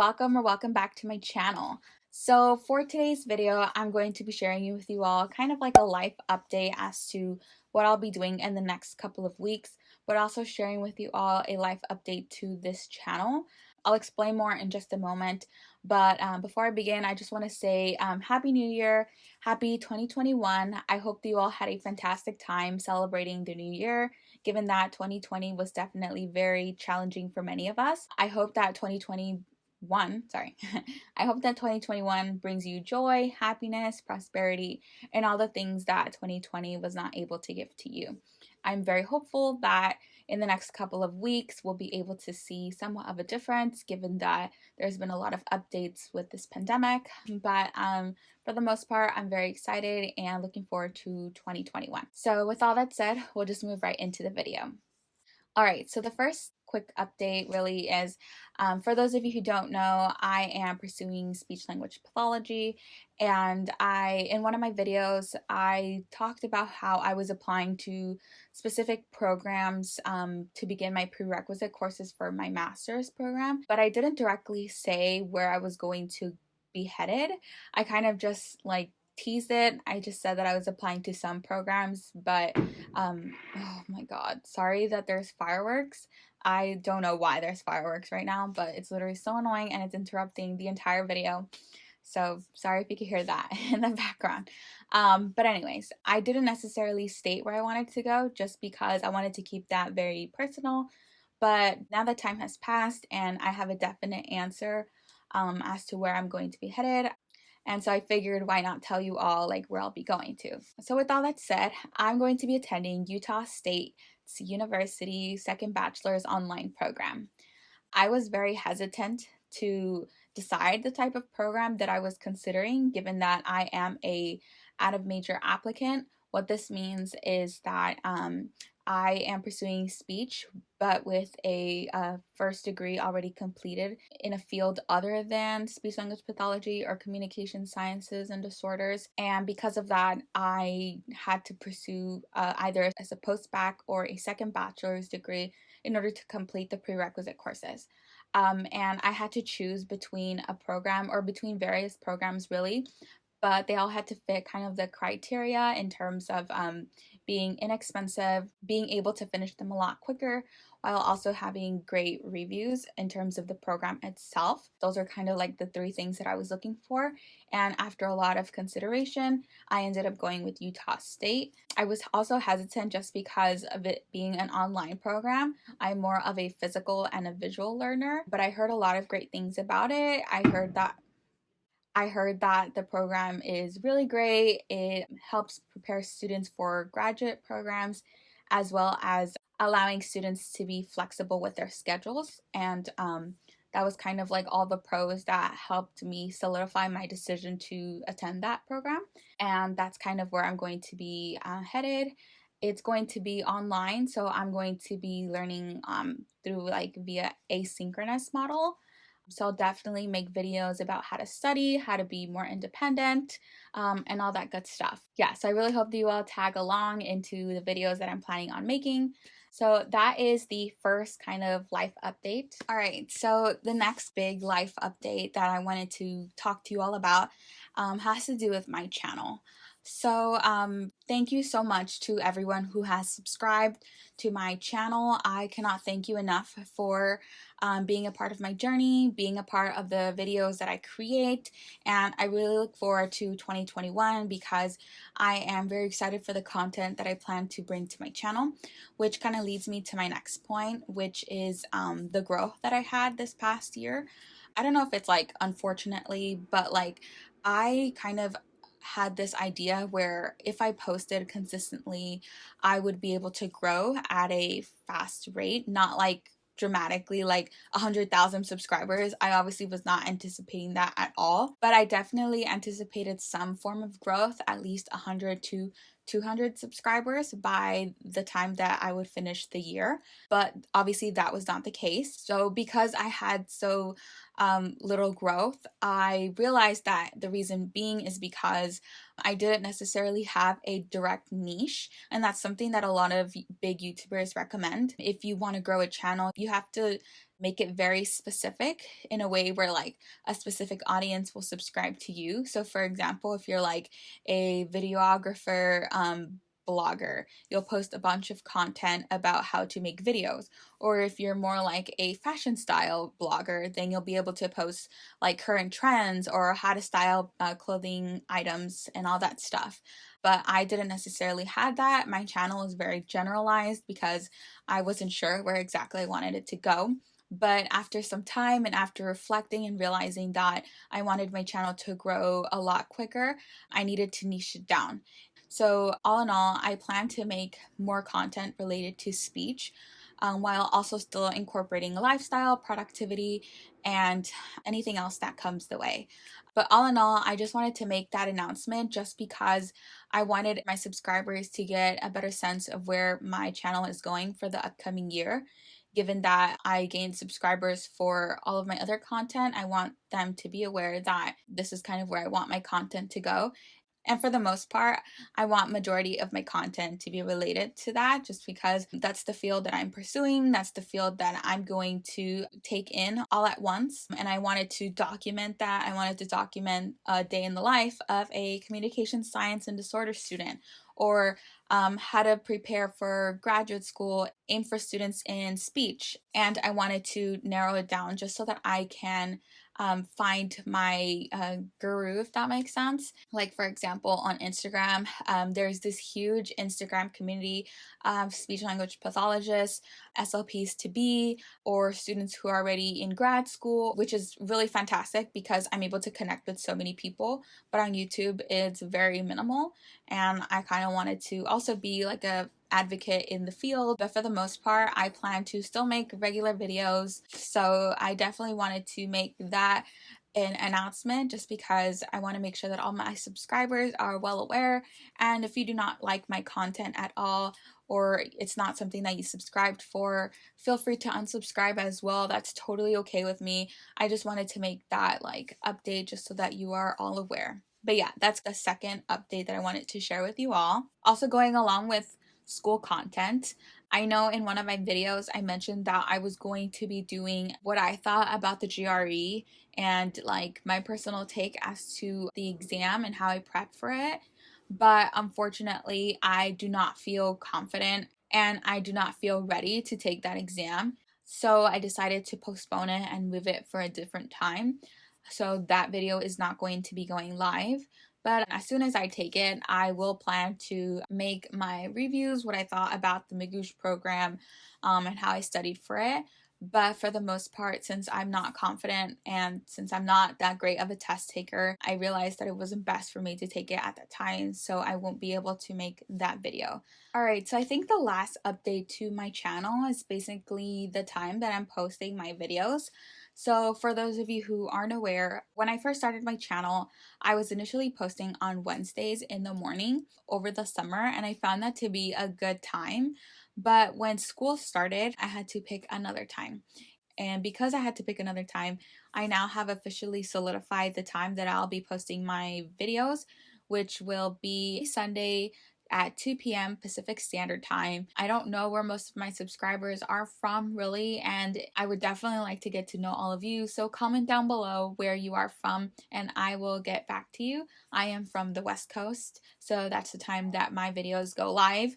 welcome or welcome back to my channel. So for today's video, I'm going to be sharing with you all kind of like a life update as to what I'll be doing in the next couple of weeks, but also sharing with you all a life update to this channel. I'll explain more in just a moment, but before I begin, I just want to say Happy New Year, Happy 2021. I hope that you all had a fantastic time celebrating the new year, given that 2020 was definitely very challenging for many of us. I hope that 2021, sorry, I hope that 2021 brings you joy, happiness, prosperity, and all the things that 2020 was not able to give to you. I'm very hopeful that in the next couple of weeks, we'll be able to see somewhat of a difference, given that there's been a lot of updates with this pandemic. But for the most part, I'm very excited and looking forward to 2021. So with all that said, we'll just move right into the video. All right, so the first quick update really is, for those of you who don't know, I am pursuing speech language pathology, and in one of my videos, I talked about how I was applying to specific programs to begin my prerequisite courses for my master's program, but I didn't directly say where I was going to be headed. I kind of just teased it. I just said that I was applying to some programs, but oh my god, sorry that there's fireworks. I don't know why there's fireworks right now, but it's literally so annoying and it's interrupting the entire video. So sorry if you could hear that in the background. But anyways, I didn't necessarily state where I wanted to go just because I wanted to keep that very personal. But now that time has passed and I have a definite answer as to where I'm going to be headed, and so I figured, why not tell you all where I'll be going to. So with all that said, I'm going to be attending Utah State University second bachelor's online program. I was very hesitant to decide the type of program that I was considering, given that I am a out of major applicant. What this means is that I am pursuing speech, but with a first degree already completed in a field other than speech language pathology or communication sciences and disorders. And because of that, I had to pursue either as a post-bac or a second bachelor's degree in order to complete the prerequisite courses. And I had to choose between a program or between various programs really, but they all had to fit kind of the criteria in terms of being inexpensive, being able to finish them a lot quicker, while also having great reviews in terms of the program itself. Those are kind of like the three things that I was looking for. And after a lot of consideration, I ended up going with Utah State. I was also hesitant just because of it being an online program. I'm more of a physical and a visual learner, but I heard a lot of great things about it. I heard that the program is really great. It helps prepare students for graduate programs, as well as allowing students to be flexible with their schedules. And that was kind of like all the pros that helped me solidify my decision to attend that program. And that's kind of where I'm going to be headed. It's going to be online, so I'm going to be learning through via asynchronous model. So I'll definitely make videos about how to study, how to be more independent, and all that good stuff. Yeah, so I really hope that you all tag along into the videos that I'm planning on making. So that is the first kind of life update. All right, so the next big life update that I wanted to talk to you all about has to do with my channel. So thank you so much to everyone who has subscribed to my channel. I cannot thank you enough for being a part of my journey, being a part of the videos that I create, and I really look forward to 2021 because I am very excited for the content that I plan to bring to my channel, which kind of leads me to my next point, which is the growth that I had this past year. I don't know if it's unfortunately, but I kind of had this idea where if I posted consistently, I would be able to grow at a fast rate, not dramatically 100,000 subscribers. I obviously was not anticipating that at all, but I definitely anticipated some form of growth, at least 100 to 200 subscribers by the time that I would finish the year. But obviously that was not the case. So because I had so little growth, I realized that the reason being is because I didn't necessarily have a direct niche, and that's something that a lot of big YouTubers recommend. If you want to grow a channel, you have to make it very specific in a way where like a specific audience will subscribe to you. So for example, if you're like a videographer, blogger, you'll post a bunch of content about how to make videos. Or if you're more like a fashion style blogger, then you'll be able to post like current trends or how to style clothing items and all that stuff. But I didn't necessarily have that. My channel is very generalized because I wasn't sure where exactly I wanted it to go. But after some time and after reflecting and realizing that I wanted my channel to grow a lot quicker, I needed to niche it down. So all in all, I plan to make more content related to speech, while also still incorporating lifestyle, productivity, and anything else that comes the way. But all in all, I just wanted to make that announcement just because I wanted my subscribers to get a better sense of where my channel is going for the upcoming year. Given that I gained subscribers for all of my other content, I want them to be aware that this is kind of where I want my content to go. And for the most part, I want majority of my content to be related to that just because that's the field that I'm pursuing. That's the field that I'm going to take in all at once. And I wanted to document that. I wanted to document a day in the life of a communication science and disorder student, or how to prepare for graduate school, aim for students in speech. And I wanted to narrow it down just so that I can find my guru, if that makes sense. Like, for example, on Instagram, there's this huge Instagram community of speech language pathologists, SLPs to be, or students who are already in grad school, which is really fantastic because I'm able to connect with so many people. But on YouTube, it's very minimal, and I kind of wanted to also be like a advocate in the field. But for the most part, I plan to still make regular videos, so I definitely wanted to make that an announcement just because I want to make sure that all my subscribers are well aware. And if you do not like my content at all, or it's not something that you subscribed for, feel free to unsubscribe as well. That's totally okay with me. I just wanted to make that like update just so that you are all aware. But yeah, that's the second update that I wanted to share with you all. Also, going along with school content, I know in one of my videos I mentioned that I was going to be doing what I thought about the GRE and like my personal take as to the exam and how I prepped for it. But unfortunately, I do not feel confident and I do not feel ready to take that exam. So I decided to postpone it and move it for a different time. So that video is not going to be going live. But as soon as I take it, I will plan to make my reviews, what I thought about the Magoosh program, and how I studied for it. But for the most part, since I'm not confident and since I'm not that great of a test taker, I realized that it wasn't best for me to take it at that time, so I won't be able to make that video. Alright, so I think the last update to my channel is basically the time that I'm posting my videos. So for those of you who aren't aware, when I first started my channel, I was initially posting on Wednesdays in the morning over the summer, and I found that to be a good time. But when school started, I had to pick another time. And because I had to pick another time, I now have officially solidified the time that I'll be posting my videos, which will be Sunday at 2 p.m. Pacific Standard Time. I don't know where most of my subscribers are from really, and I would definitely like to get to know all of you. So comment down below where you are from and I will get back to you. I am from the West Coast, so that's the time that my videos go live.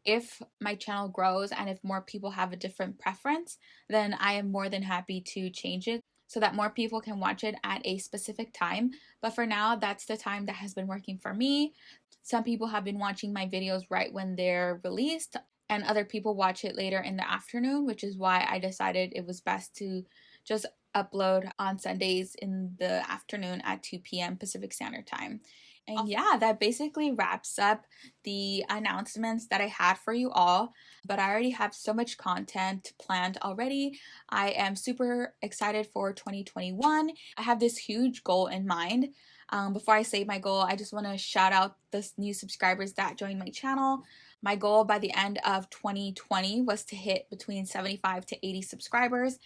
If my channel grows and if more people have a different preference, then I am more than happy to change it so that more people can watch it at a specific time. But for now, that's the time that has been working for me. Some people have been watching my videos right when they're released, and other people watch it later in the afternoon, which is why I decided it was best to just upload on Sundays in the afternoon at 2 p.m. Pacific Standard Time. And yeah, that basically wraps up the announcements that I had for you all. But I already have so much content planned already. I am super excited for 2021. I have this huge goal in mind. Before I say my goal, I just want to shout out the new subscribers that joined my channel. My goal by the end of 2020 was to hit between 75 to 80 subscribers,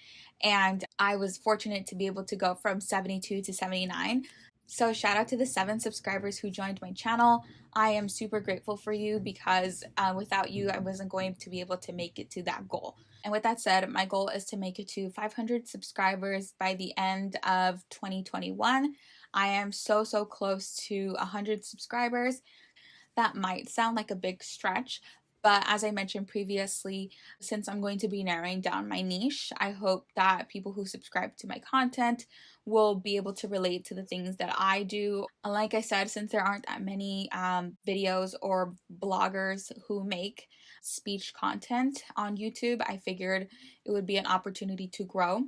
and I was fortunate to be able to go from 72 to 79. So shout out to the 7 subscribers who joined my channel. I am super grateful for you because without you, I wasn't going to be able to make it to that goal. And with that said, my goal is to make it to 500 subscribers by the end of 2021. I am so close to 100 subscribers. That might sound like a big stretch, but as I mentioned previously, since I'm going to be narrowing down my niche, I hope that people who subscribe to my content will be able to relate to the things that I do. Like I said, since there aren't that many videos or bloggers who make speech content on YouTube, I figured it would be an opportunity to grow.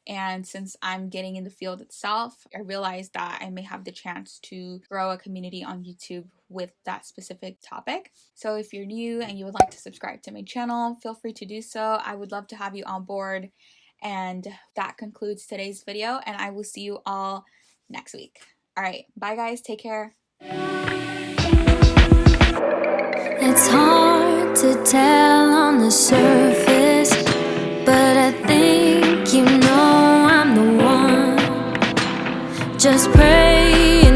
And since I'm getting in the field itself, I realized that I may have the chance to grow a community on YouTube with that specific topic. So if you're new and you would like to subscribe to my channel, feel free to do so. I would love to have you on board. And that concludes today's video, and I will see you all next week. All right, bye guys, take care. It's hard to tell on the surface, but I think you know I'm the one. Just pray